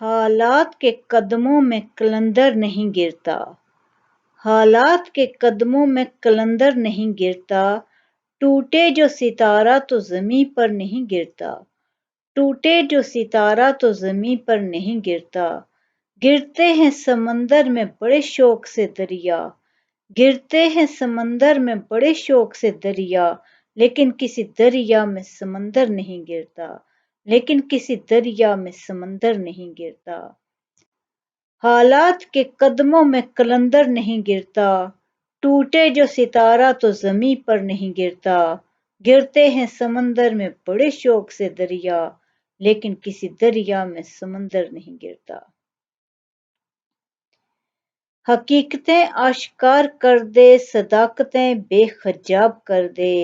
حالات کے قدموں میں قلندر نہیں گرتا، حالات کے قدموں میں قلندر نہیں گرتا، ٹوٹے جو ستارہ تو زمیں پر نہیں گرتا، ٹوٹے جو ستارہ تو زمیں پر نہیں گرتا، گرتے ہیں سمندر میں بڑے شوق سے دریا، گرتے ہیں سمندر میں بڑے شوق سے دریا، لیکن کسی دریا میں سمندر نہیں گرتا، لیکن کسی دریا میں سمندر نہیں گرتا۔ حالات کے قدموں میں قلندر نہیں گرتا، ٹوٹے جو ستارہ تو زمیں پر نہیں گرتا، گرتے ہیں سمندر میں بڑے شوق سے دریا، لیکن کسی دریا میں سمندر نہیں گرتا۔ حقیقتیں آشکار کر دے، صداقتیں بے حجاب کر دے،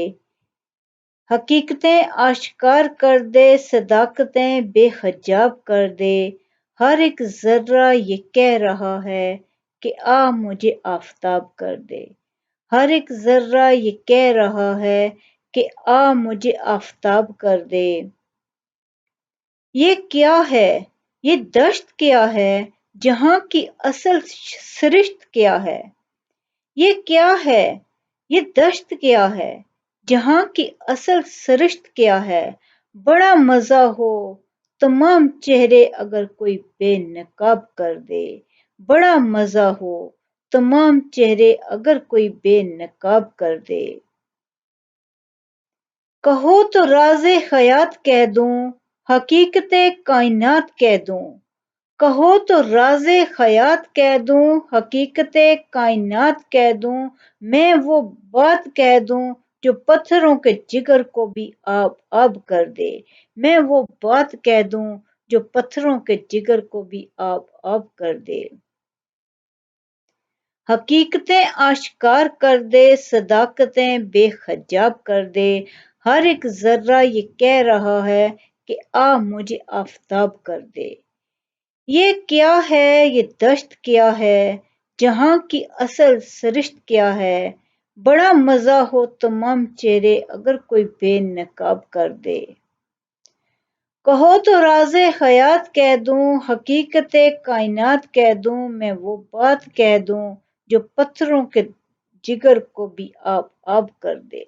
حقیقتیں آشکار کر دے، صداقتیں بے حجاب کر دے، ہر ایک ذرہ یہ کہہ رہا ہے کہ آ مجھے آفتاب کر دے، ہر ایک ذرہ یہ کہہ رہا ہے کہ آ مجھے آفتاب کر دے۔ یہ کیا ہے، یہ دشت کیا ہے، جہاں کی اصل سرشت کیا ہے، یہ کیا ہے، یہ دشت کیا ہے، جہاں کی اصل سرشت کیا ہے، بڑا مزہ ہو تمام چہرے اگر کوئی بے نقاب کر دے، بڑا مزہ ہو تمام چہرے اگر کوئی بے نقاب کر دے۔ کہو تو راز حیات کہہ دوں، حقیقت کائنات کہہ دوں، کہو تو راز حیات کہہ دوں، حقیقت کائنات کہہ دوں، میں وہ بات کہہ دوں جو پتھروں کے جگر کو بھی آب آب کر دے، میں وہ بات کہہ دوں جو پتھروں کے جگر کو بھی آب آب کر دے۔ حقیقتیں آشکار کر دے، صداقتیں بے حجاب کر دے، ہر ایک ذرہ یہ کہہ رہا ہے کہ آ مجھے آفتاب کر دے۔ یہ کیا ہے، یہ دشت کیا ہے، جہاں کی اصل سرشت کیا ہے، بڑا مزہ ہو تمام چہرے اگر کوئی بے نقاب کر دے۔ کہو تو راز حیات کہہ دوں، حقیقت کائنات کہہ دوں، میں وہ بات کہہ دوں جو پتھروں کے جگر کو بھی آب آب کر دے۔